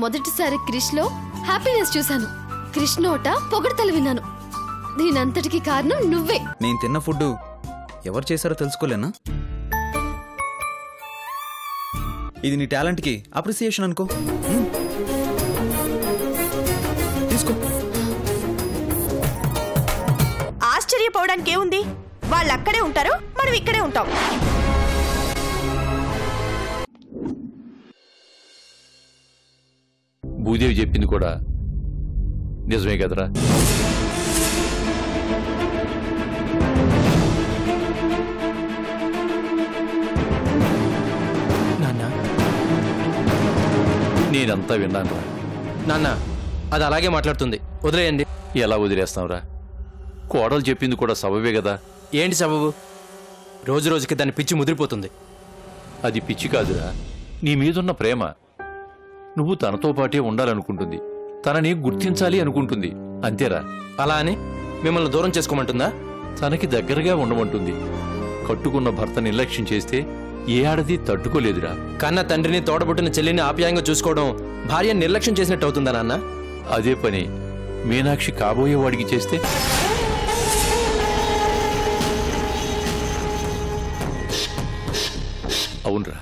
మొదటిసారి క్రిష్ లో హ్యాపీనెస్ చూశాను. క్రిష్ నోట పొగడ్తలు విన్నాను. దీనంతటికి కారణం నువ్వే. నేను తిన్న ఫుడ్ ఎవరు చేశారో తెలుసుకోలేనా? ఇది నీ టాలెంట్ కి అప్రిసియేషన్ అనుకో. తీసుకో. ఆశ్చర్యపోవడానికి ఏముంది? వాళ్ళు అక్కడే ఉంటారు, మనం ఇక్కడే ఉంటాం. భూదేవి చెప్పింది కూడా నిజమే కదరా? నాన్న, నేనంతా విన్నానురా. నాన్న అది అలాగే మాట్లాడుతుంది, వదిలేయండి. ఎలా వదిలేస్తావురా? కోడలు చెప్పింది కూడా సబబే కదా. ఏంటి సబబు? రోజు రోజుకి దాని పిచ్చి ముదిరిపోతుంది. అది పిచ్చి కాదురా, నీ మీదున్న ప్రేమ. నువ్వు తనతో పాటే ఉండాలనుకుంటుంది, తనని గుర్తించాలి అనుకుంటుంది, అంతేరా. అలా అని మిమ్మల్ని దూరం చేసుకోమంటుందా? తనకి దగ్గరగా ఉండమంటుంది. కట్టుకున్న భర్త నిర్లక్ష్యం చేస్తే ఏ ఆడది తట్టుకోలేదురా. కన్న తండ్రిని, తోడబుట్టిన చెల్లిని ఆప్యాయంగా చూసుకోవడం భార్య నిర్లక్ష్యం చేసినట్టు అవుతుందా నాన్న? అదే పని మీనాక్షి కాబోయేవాడికి చేస్తే? అవునరా,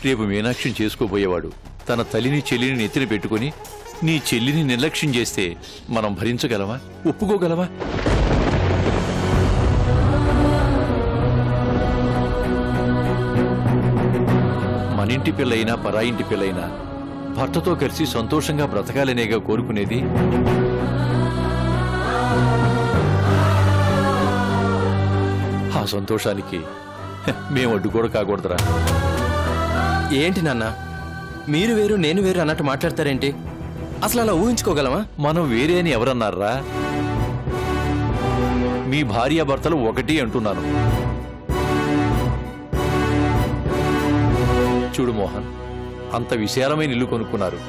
రేపు మీనాక్షిని చేసుకోబోయేవాడు తన తల్లిని చెల్లిని నెత్తిన పెట్టుకుని నీ చెల్లిని నిర్లక్ష్యం చేస్తే మనం భరించగలమా? ఒప్పుకోగలమా? మనింటి పిల్లైనా పరాయింటి పిల్లైనా భర్తతో కలిసి సంతోషంగా బ్రతకాలనేగా కోరుకునేది. ఆ సంతోషానికి మేము అడ్డు కూడా కాకూడదురా. ఏంటి నాన్న, మీరు వేరు నేను వేరు అన్నట్టు మాట్లాడతారేంటి? అసలు అలా ఊహించుకోగలమా? మనం వేరే అని ఎవరన్నారా? మీ భార్యాభర్తలు ఒకటి అంటున్నాను. చూడు మోహన్, అంత విశాలమైన ఇల్లు కొనుక్కున్నారు.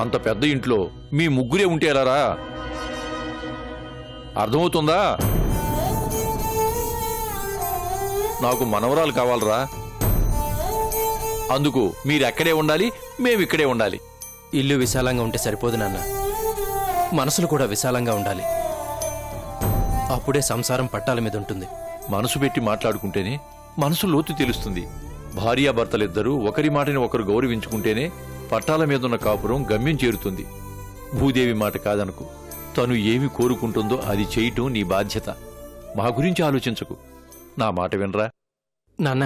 అంత పెద్ద ఇంట్లో మీ ముగ్గురే ఉంటే ఎలారా? అర్థమవుతుందా? నాకు మనవరాలు కావాలరా. అందుకు మీరెక్కడే ఉండాలి, మేమిక్కడే ఉండాలి. ఇల్లు విశాలంగా ఉంటే సరిపోదు నాన్న, మనసులు కూడా విశాలంగా ఉండాలి. అప్పుడే సంసారం పట్టాల మీద ఉంటుంది. మనసు పెట్టి మాట్లాడుకుంటేనే మనసు లోతు తెలుస్తుంది. భార్యాభర్తలిద్దరూ ఒకరి మాటని ఒకరు గౌరవించుకుంటేనే పట్టాల మీదున్న కాపురం గమ్యం చేరుతుంది. భూదేవి మాట కాదనుకు. తను ఏమి కోరుకుంటుందో అది చేయటం నీ బాధ్యత. మా గురించి ఆలోచించకు. నా మాట వినరా నాన్న.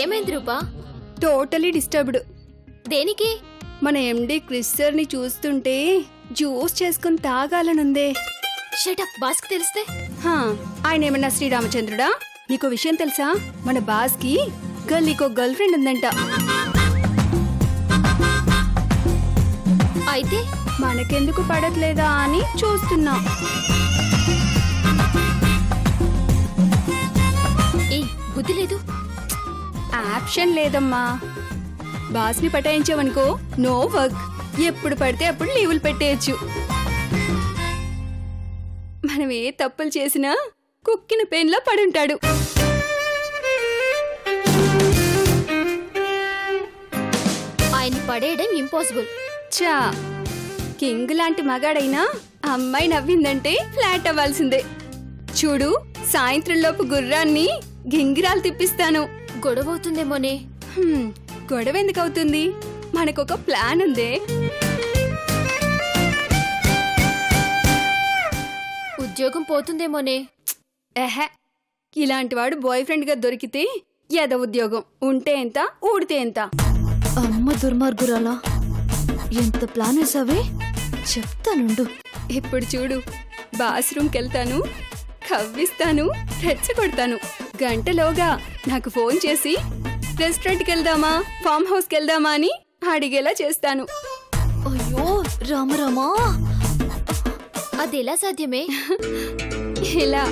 ఏమైంది రూపా? Totally disturbed. దేనికి? మన ఎండి క్రిష్ సార్ ని చూస్తుంటే జ్యూస్ చేసుకుని తాగాలనుందే. షటప్, బాస్కి తెలిస్తే? ఆయన ఏమన్నా శ్రీరామచంద్రుడా? నీకో విషయం తెలుసా? మన బాస్ కి గల్లీకో గర్ల్ ఫ్రెండ్ ఉందంట. అయితే మనకెందుకు పడట్లేదా అని చూస్తున్నా. బుద్ధి లేదు. ఆప్షన్ లేదమ్మా. బాస్ ని పటాయించావనుకో నో వర్క్. ఎప్పుడు పడితే అప్పుడు లీవులు పెట్టేయచ్చు. మనం ఏ తప్పులు చేసినా కుక్కిన పెన్లో పడుంటాడు. ఆయన పడేయడం ఇంపాసిబుల్. చా, కింగ్ లాంటి మగాడైనా అమ్మాయి నవ్విందంటే ఫ్లాట్ అవ్వాల్సిందే. చూడు, సాయంత్రం లోపు గుర్రాన్ని గింగిరాలు తిప్పిస్తాను. గొడవ అవుతుందేమోనే. గొడవ ఎందుకు అవుతుంది? మనకొక ప్లాన్ ఉందే. ఉద్యోగం పోతుందేమోనే. ఎహె, ఇలాంటి వాడు బాయ్ ఫ్రెండ్ గా దొరికితే ఎద ఉద్యోగం ఉంటే ఎంత ఊడితే ఎంత. అమ్మ దుర్మార్గురాలా, ఎంత ప్లాన్ వేసావే, చెప్తానుండు. ఇప్పుడు చూడు, బాత్రూమ్కి వెళ్తాను, కవ్విస్తాను, రెచ్చగొడతాను. గంటలోగా నాకు ఫోన్ చేసి రెస్టారెంట్కి వెళ్దామా, ఫామ్ హౌస్కి వెళ్దామా అని అడిగేలా చేస్తాను. అయ్యో రామరామా, అదెలా సాధ్యమే? ఇలా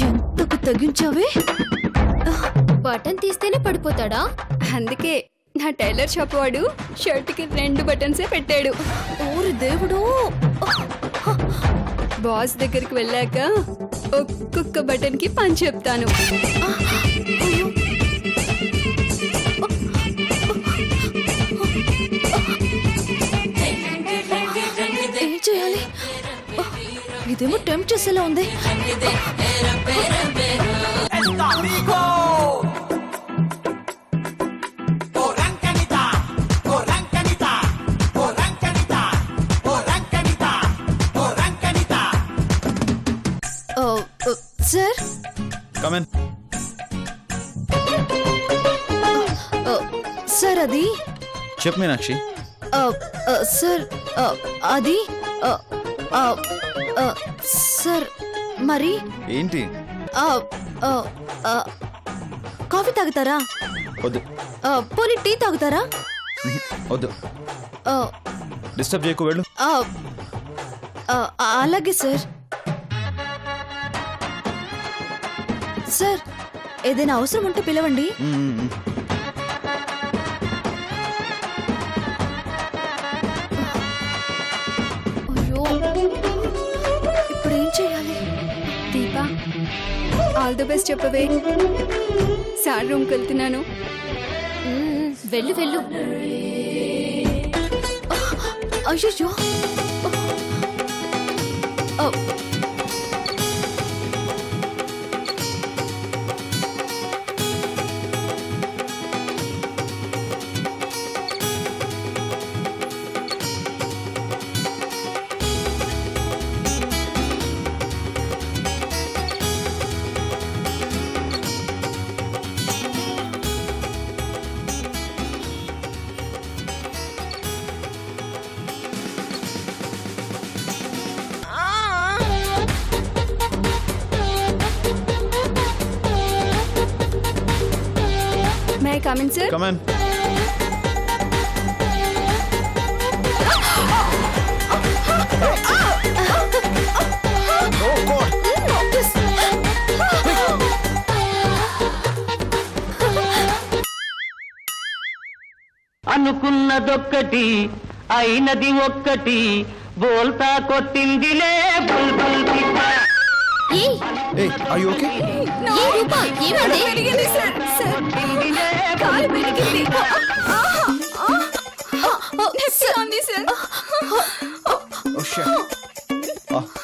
ఎంతకు తగ్గించావే. బటన్ తీస్తేనే పడిపోతాడా? అందుకే నా టైలర్ షాప్ వాడు షర్ట్కి 2 బటన్సే పెట్టాడు. ఓరి దేవుడు, బాస్ దగ్గరికి వెళ్ళాక ఒక్కొక్క బటన్ కి పని చెప్తాను. ఏం చేయాలి? ఇదేమో టెంప్ట్ చేసేలా ఉంది. సార్, కమెన్. సార్ అది చెప్పు మీనాక్షి. సార్ అది సార్ మరి ఏంటి? కాఫీ తాగుతారా? వద్దు. పోనీ టీ తాగుతారా? వద్దు, డిస్టర్బ్ చేయకు, వెళ్ళు. అలాగే సార్. సార్, ఏదైనా అవసరం ఉంటే పిలవండి. అయ్యో, ఇప్పుడు ఏం చేయాలి? దీపా, ఆల్ ది బెస్ట్ చెప్పవే. సార్ రూమ్కి వెళ్తున్నాను. వెళ్ళు వెళ్ళు. అయ్యో, may I come in sir? Come in. అనుకున్నదొక్కటి అయినది ఒక్కటి, బోల్తా కొట్టిందిలే బుల్బుల్ పిట్ట. Hey, are you okay? పెరిగింది సార్. కాలు పెరిగింది. నొప్పిగా ఉంది సార్. Oh shit.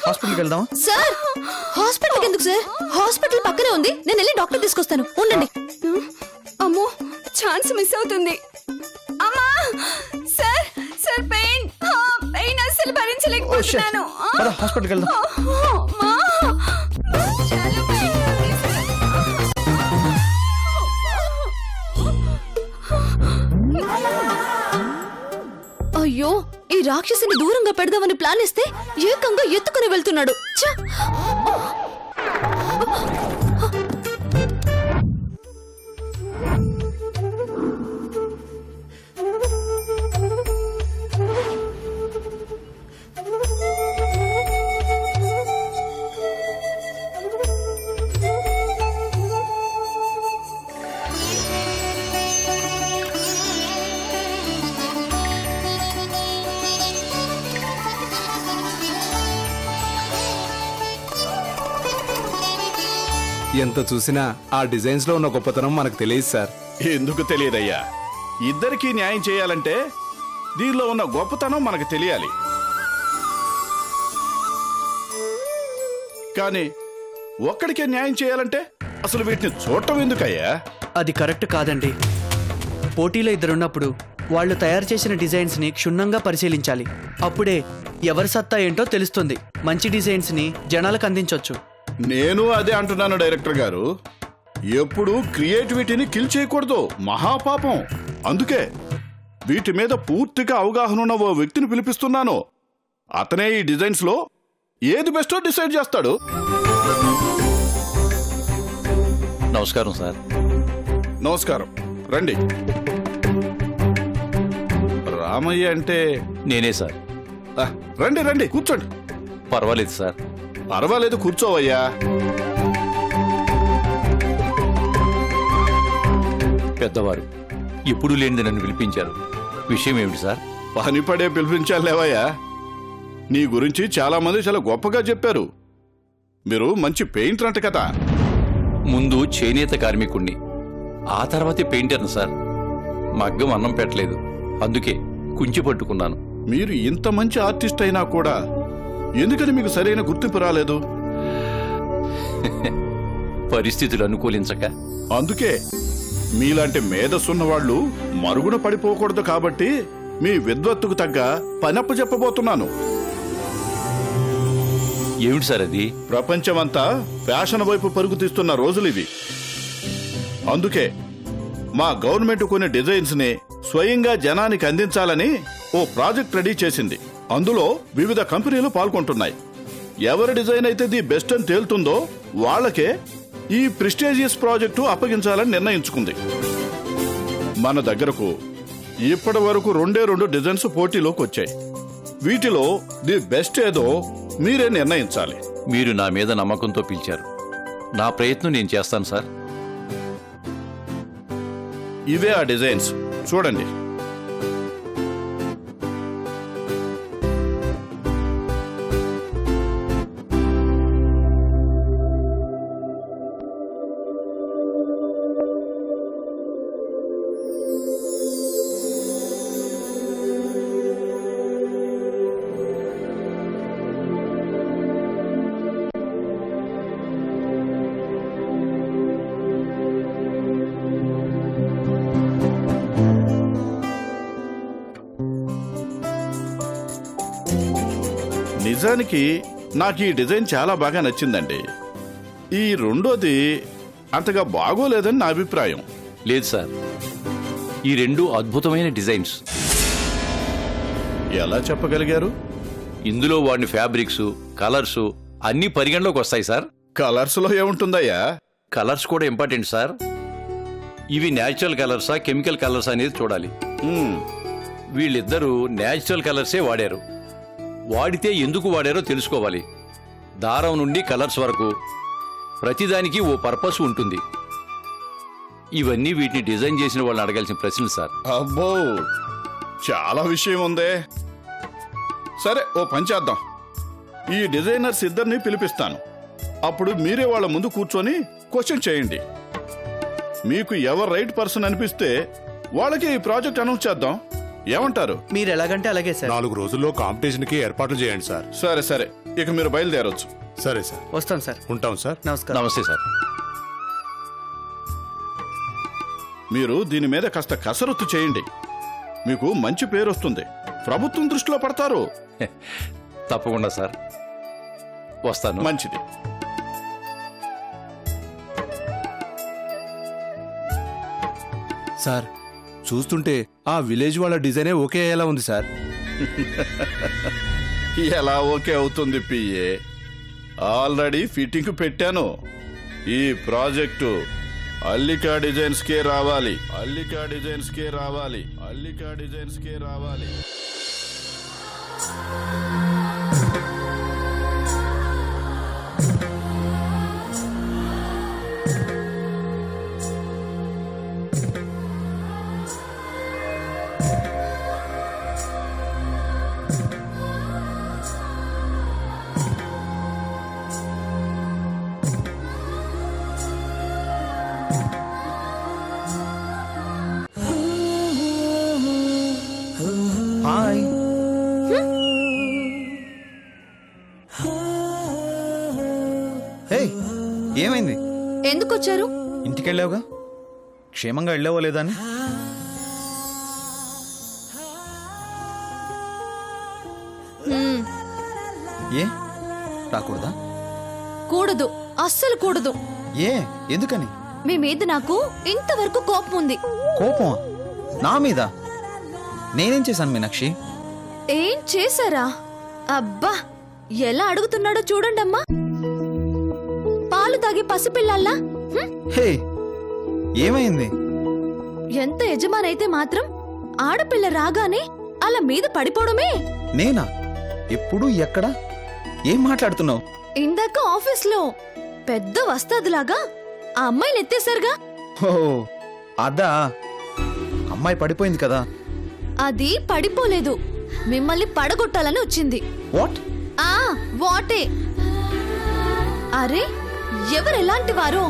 హాస్పిటల్కి వెళ్దామా? సార్, హాస్పిటల్కి ఎందుకు సార్? హాస్పిటల్ పక్కనే ఉంది, నేను వెళ్ళి డాక్టర్ తీసుకొస్తాను, ఉండండి. అమ్మో, ఛాన్స్ మిస్ అవుతుంది. అమ్మా సార్, సార్ పెయిన్ పెయిన్ అసలు భరించలేకపోతున్నాను. హాస్పిటల్కి వెళ్దాం. అయ్యో, ఈ రాక్షసిని దూరంగా పెడదామని ప్లాన్ ఇస్తే ఏకంగా ఎత్తుకుని వెళ్తున్నాడు. ఎంత చూసినా ఆ డిజైన్స్ లో ఉన్న గొప్పతనం మనకు తెలియదు సార్. ఎందుకు తెలియదయ్యా? ఇద్దరికీ న్యాయం చేయాలంటే దీనిలో ఉన్న గొప్పతనం మనకు తెలియాలి. కానీ ఒక్కడికే న్యాయం చేయాలంటే అసలు వీటిని చూడటం ఎందుకయ్యా? అది కరెక్ట్ కాదండి. పోటీలో ఇద్దరున్నప్పుడు వాళ్ళు తయారు చేసిన డిజైన్స్ని క్షుణ్ణంగా పరిశీలించాలి. అప్పుడే ఎవరి సత్తా ఏంటో తెలుస్తుంది. మంచి డిజైన్స్ని జనాలకు అందించవచ్చు. నేను అదే అంటున్నాను డైరెక్టర్ గారు. ఎప్పుడు క్రియేటివిటీని కిల్ చేయకూడదు, మహాపాపం. అందుకే వీటి మీద పూర్తిగా అవగాహన ఉన్న ఓ వ్యక్తిని పిలిపిస్తున్నాను. అతనే ఈ డిజైన్స్ లో ఏది బెస్టో డిసైడ్ చేస్తాడు. నమస్కారం సార్. నమస్కారం, రండి. రామయ్య అంటే నేనే సార్. రండి రండి, కూర్చోండి. పర్వాలేదు సార్. పర్వాలేదు, కూర్చోవయ్యా. పెద్దవారు ఎప్పుడు లేనిది నన్ను పిలిపించారు. విషయం ఏమిటి సార్? పనిపడే పిలిపించాలేవయ్యా. నీ గురించి చాలా మంది చాలా గొప్పగా చెప్పారు. మీరు మంచి పెయింటర్ అంట కదా? ముందు చేనేత కార్మికుణ్ణి, ఆ తర్వాతే పెయింటర్ను సార్. మగ్గం అన్నం పెట్టలేదు, అందుకే కుంచి పట్టుకున్నాను. మీరు ఇంత మంచి ఆర్టిస్ట్ అయినా కూడా ఎందుకని మీకు సరైన గుర్తింపు రాలేదు? పరిస్థితులు అనుకూలించక. అందుకే మీలాంటి మేధస్సున్న వాళ్ళు మరుగున పడిపోకూడదు కాబట్టి మీ విద్వత్తుకు తగ్గ పనప్ప చెప్పబోతున్నాను. ఏమిటి సార్ అది? ప్రపంచమంతా ఫ్యాషన్ వైపు పరుగు తీస్తున్న రోజులివి. అందుకే మా గవర్నమెంట్ కొన్ని డిజైన్స్ ని స్వయంగా జనానికి అందించాలని ఓ ప్రాజెక్ట్ రెడీ చేసింది. అందులో వివిధ కంపెనీలు పాల్గొంటున్నాయి. ఎవరి డిజైన్ అయితే ది బెస్ట్ అని తేలుతుందో వాళ్ళకే ఈ ప్రెస్టీజియస్ ప్రాజెక్టు అప్పగించాలని నిర్ణయించుకుంది. మన దగ్గరకు ఇప్పటి వరకు 2 డిజైన్స్ పోటీలోకి వచ్చాయి. వీటిలో ది బెస్ట్ ఏదో మీరే నిర్ణయించాలి. మీరు నా మీద నమ్మకంతో పిలిచారు. నా ప్రయత్నం నేను చేస్తాను సార్. ఇవే ఆ డిజైన్స్, చూడండి. నిజానికి నాకు ఈ డిజైన్ చాలా బాగా నచ్చిందండి. ఈ రెండోది అంతగా బాగోలేదని నా అభిప్రాయం. లేదు సార్, ఈ 2 అద్భుతమైన డిజైన్స్. ఎలా చెప్పగలిగారు? ఇందులో వాడిన ఫ్యాబ్రిక్స్, కలర్స్ అన్ని పరిగణలోకి వస్తాయి సార్. కలర్స్ లో ఏముంటుందయ్యా? కలర్స్ కూడా ఇంపార్టెంట్ సార్. ఇవి న్యాచురల్ కలర్సా కెమికల్ కలర్స్ అనేది చూడాలి. వీళ్ళిద్దరూ న్యాచురల్ కలర్సే వాడారు. వాడితే ఎందుకు వాడారో తెలుసుకోవాలి. దారం నుండి కలర్స్ వరకు ప్రతిదానికి ఓ పర్పస్ ఉంటుంది. ఇవన్నీ వీటిని డిజైన్ చేసిన వాళ్ళని అడగాల్సిన ప్రశ్నలు సార్. అబ్బో, చాలా విషయం ఉందే. సరే, ఓ పని చేద్దాం. ఈ డిజైనర్స్ ఇద్దరిని పిలిపిస్తాను. అప్పుడు మీరే వాళ్ళ ముందు కూర్చొని క్వశ్చన్ చేయండి. మీకు ఎవరు రైట్ పర్సన్ అనిపిస్తే వాళ్ళకి ఈ ప్రాజెక్ట్ అనౌన్స్ చేద్దాం. ఏమంటారు? మీరు ఎలాగంటే అలాగే సార్. 4 రోజుల్లో కాంపిటీషన్ కి ఏర్పాట్లు చేయండి సార్. సరే సరే, ఇక మీరు బయలుదేరొచ్చు. సరే సార్. వస్తాం సార్. ఉంటాం సార్. నమస్కారం. నమస్తే సార్. మీరు దీని మీద కాస్త కసరత్తు చేయండి. మీకు మంచి పేరు వస్తుంది. ప్రభుత్వం దృష్టిలో పడతారు. తప్పకుండా సార్, వస్తాను. మంచిది. సార్, చూస్తుంటే ఆ విలేజ్ వాళ్ళ డిజైనే ఓకే అయ్యేలా ఉంది సార్. ఎలా ఓకే అవుతుంది పిఏ? ఆల్రెడీ ఫిట్టింగ్ పెట్టాను. ఈ ప్రాజెక్టు అల్లికా డిజైన్స్ కే రావాలి. అల్లికా డిజైన్స్ కే రావాలి. అల్లికా డిజైన్స్ కే రావాలి. హాయ్. హే, ఏమైంది? ఎందుకు వచ్చారు? ఇంటికి వెళ్ళావుగా, క్షేమంగా వెళ్ళావో లేదా అని. ఏ రాకూడదా? కూడదు, అస్సలు కూడదు. ఏ ఎందుకని? మీ మీద నాకు ఇంతవరకు కోపం ఉంది. కోపమా? నా మీద? నేనేం చేశాను మీనాక్షి? ఏం చేశారా? అబ్బా, ఎలా అడుగుతున్నాడో చూడండమ్మా. పాలు తాగే పసిపిల్లల్లా. హే, ఏమైంది? ఎంత యజమానైతే మాత్రం ఆడపిల్ల రాగానే అలా మీద పడిపోవడమే. నేనా? ఎప్పుడు ఎక్కడ? ఏం మాట్లాడుతున్నావు? ఇందాక ఆఫీస్లో పెద్ద వస్తాదులాగా ఆ అమ్మాయిని ఎత్తేశారుగా. ఓ అదా, అమ్మాయి పడిపోయింది కదా. అది పడిపోలేదు, మిమ్మల్ని పడగొట్టాలని వచ్చింది. వాట్? వాటే. అరే, ఎవరు ఎలాంటి వారో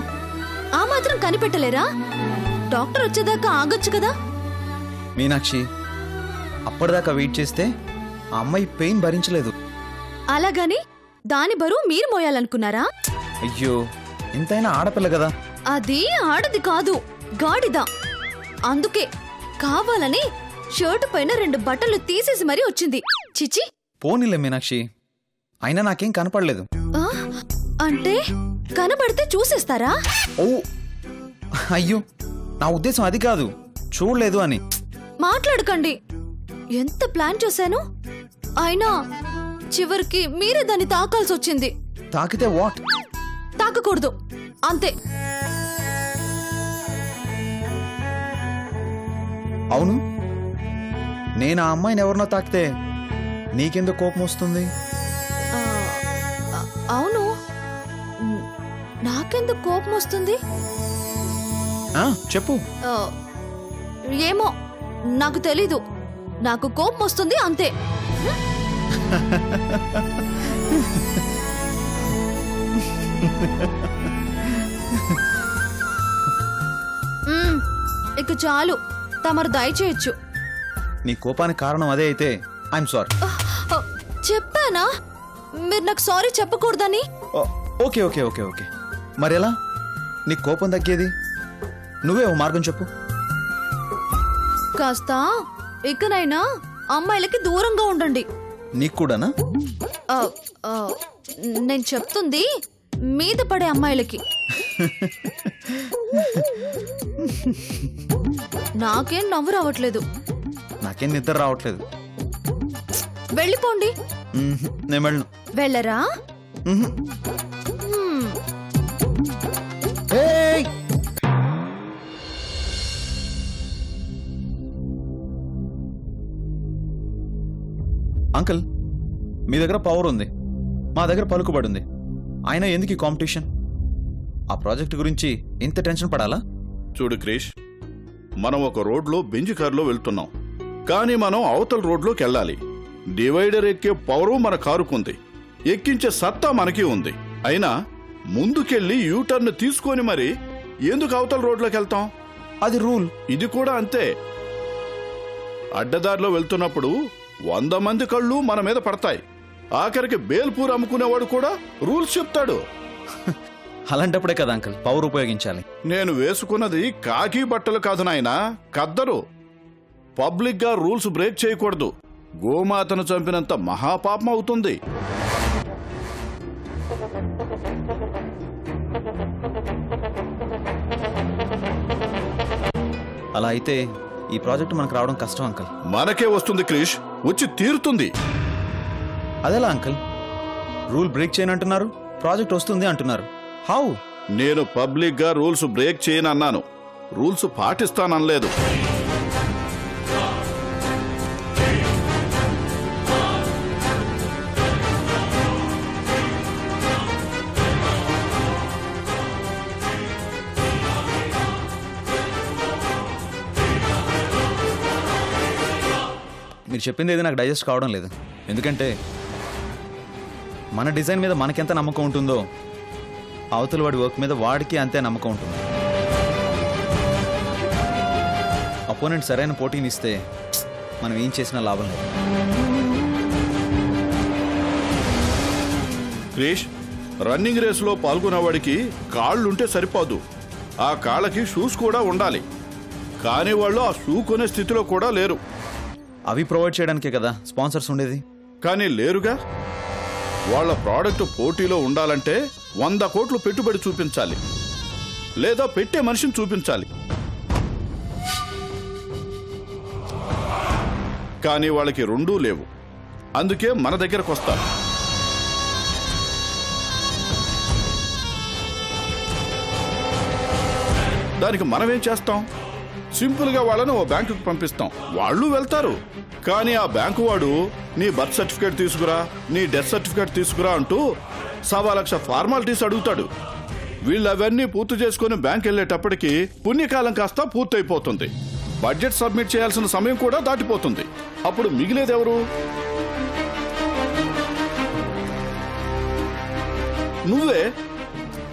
ఆ మాత్రం కనిపెట్టలేరా? డాక్టర్ వచ్చేదాకా ఆగొచ్చు కదా. మీనాక్షి, అప్పటిదాకా వెయిట్ చేస్తే ఆ అమ్మాయి పెయిన్ భరించలేదు. అలాగని దాని బరువు మీరు మోయాలనుకున్నారా? అయ్యో, ఎంతైనా ఆడపిల్ల కదా. అది ఆడది కాదు, గాడిద. అందుకే కావాలని షర్టు పైన 2 బట్టలు తీసేసి మరీ వచ్చింది. చిచి. పోనీలే మీనాక్షి, అయినా నాకేం కనపడలేదు. అంటే కనబడితే చూసేస్తారా? ఓ అయ్యో, నా ఉద్దేశం అది కాదు, చూడలేదు అని. మాట్లాడకండి. ఎంత ప్లాన్ చేశాను, అయినా చివరికి మీరే దాన్ని తాకాల్సి వచ్చింది. తాకితే వాట్? తాకకూడదు, అంతే. అవును, నేను ఆ అమ్మాయిని ఎవరినో తాకితే నీకెందుకు కోపం వస్తుంది? అవును, నాకెందుకు కోపం వస్తుంది? చెప్పు. ఏమో, నాకు తెలీదు. నాకు కోపం వస్తుంది, అంతే. ఇక చాలు, తమరు దయచేయచ్చు. నీ కోపానికి కారణం అదే అయితే ఐఎమ్ సారీ. చెప్పానా మీరు నాకు సారీ చెప్పకూడదని? ఓకే ఓకే ఓకే ఓకే, మరెలా నీ కోపం తగ్గేది? నువ్వే ఓ మార్గం చెప్పు. కాస్త ఇకనైనా అమ్మాయిలకి దూరంగా ఉండండి. నీకు కూడానా? నేను చెప్తుంది మీద పడే అమ్మాయిలకి. నాకేం నవ్వు రావట్లేదు. నాకేం నిద్ర రావట్లేదు. వెళ్ళిపోండి. నేను వెళ్ళను. వెళ్ళరా? అంకుల్, మీ దగ్గర పవర్ ఉంది, మా దగ్గర పలుకుబడి ఉంది. అయినా ఎందుకు ఈ కాంపిటీషన్? ఆ ప్రాజెక్ట్ గురించి ఇంత టెన్షన్ పడాలా? చూడు క్రిష్, మనం ఒక రోడ్లో బెంజ్ కారులో వెళ్తున్నాం, కానీ మనం అవతల రోడ్లోకి వెళ్ళాలి. డివైడర్ ఎక్కే పవరు మన కారుకుంది, ఎక్కించే సత్తా మనకి ఉంది. అయినా ముందుకెళ్ళి యూటర్న్ తీసుకొని మరి ఎందుకు అవతల రోడ్లోకి వెళ్తాం? అది రూల్. ఇది కూడా అంతే. అడ్డదారిలో వెళ్తున్నప్పుడు 100 మంది కళ్ళు మన మీద పడతాయి. ఆఖరికి బేల్పూర్ అమ్ముకునేవాడు కూడా రూల్స్ చెప్తాడు. అలాంటప్పుడే కదా అంకుల్ పవర్ ఉపయోగించాలి. నేను వేసుకున్నది కాకి బట్టలు కాదు నాయనా, కద్దరు. పబ్లిక్ గా రూల్స్ బ్రేక్ చేయకూడదు. గోమాతను చంపినంత మహాపాపం అవుతుంది. అలా అయితే ఈ ప్రాజెక్ట్ మనకు రావడం కష్టం అంకుల్. మనకే వస్తుంది క్రిష్, వచ్చి తీరుతుంది. అదెలా అంకుల్? రూల్ బ్రేక్ చేయనంటున్నారు, ప్రాజెక్ట్ వస్తుంది అంటున్నారు. హౌ? నేను పబ్లిక్ గా రూల్స్ బ్రేక్ చేయనన్నాను, రూల్స్ పాటిస్తాననలేదు. మీరు చెప్పింది ఏది నాకు డైజెస్ట్ కావడం లేదు. ఎందుకంటే మన డిజైన్ మీద మనకెంత నమ్మకం ఉంటుందో అవతల వాడి వర్క్ మీద వాడికి అంతే నమ్మకం ఉంటుంది. అపోనెంట్ సరైన పోటీని ఇస్తే మనం ఏం చేసినా లాభం లేదు. క్రిష్, రన్నింగ్ రేసులో పాల్గొనేవాడికి కాళ్ళుంటే సరిపోదు, ఆ కాళ్ళకి షూస్ కూడా ఉండాలి. కానీ వాళ్ళు ఆ షూ కొనే స్థితిలో కూడా లేరు. అవి ప్రొవైడ్ చేయడానికే కదా స్పాన్సర్స్ ఉండేది. కానీ లేరుగా. వాళ్ళ ప్రోడక్ట్ పోటీలో ఉండాలంటే 100 కోట్లు పెట్టుబడి చూపించాలి, లేదా పెట్టే మనిషిని చూపించాలి. కానీ వాళ్ళకి రెండూ లేవు. అందుకే మన దగ్గరకు వస్తారు. దానికి మనమేం చేస్తాం? సింపుల్గా వాళ్ళని ఓ బ్యాంకుకి పంపిస్తాం, వాళ్ళు వెళ్తారు. కానీ ఆ బ్యాంకు వాడు నీ బర్త్ సర్టిఫికేట్ తీసుకురా, నీ డెత్ సర్టిఫికేట్ తీసుకురా అంటూ 1,00,000 ఫార్మాలిటీస్ అడుగుతాడు. వీళ్ళు అవన్నీ పూర్తి చేసుకుని బ్యాంక్ వెళ్ళేటప్పటికి పుణ్యకాలం కాస్త పూర్తయిపోతుంది. బడ్జెట్ సబ్మిట్ చేయాల్సిన సమయం కూడా దాటిపోతుంది. అప్పుడు మిగిలేదెవరు? నువ్వే.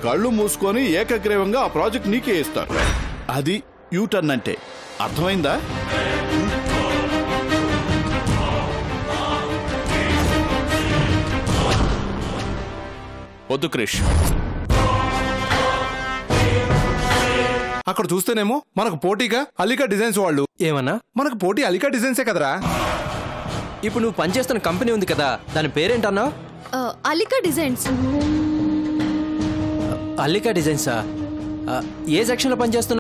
కళ్ళు మూసుకొని ఏకగ్రీవంగా ఆ ప్రాజెక్ట్ నీకే ఇస్తారు. అది యూటర్న్ అంటే. అర్థమైందా? వద్దు క్రిష్. అక్కడ చూస్తేనేమో మనకు పోటీగా అలీకా డిజైన్స్ వాళ్ళు. ఏమన్నా? మనకు పోటీ అలీకా డిజైన్సే కదరా. ఇప్పుడు నువ్వు పనిచేస్తున్న కంపెనీ ఉంది కదా, దాని పేరేంటన్నావు? అలీకా డిజైన్స్. అల్లికా డిజైన్సా? ఏ సెక్షన్లో పనిచేస్తున్నావు?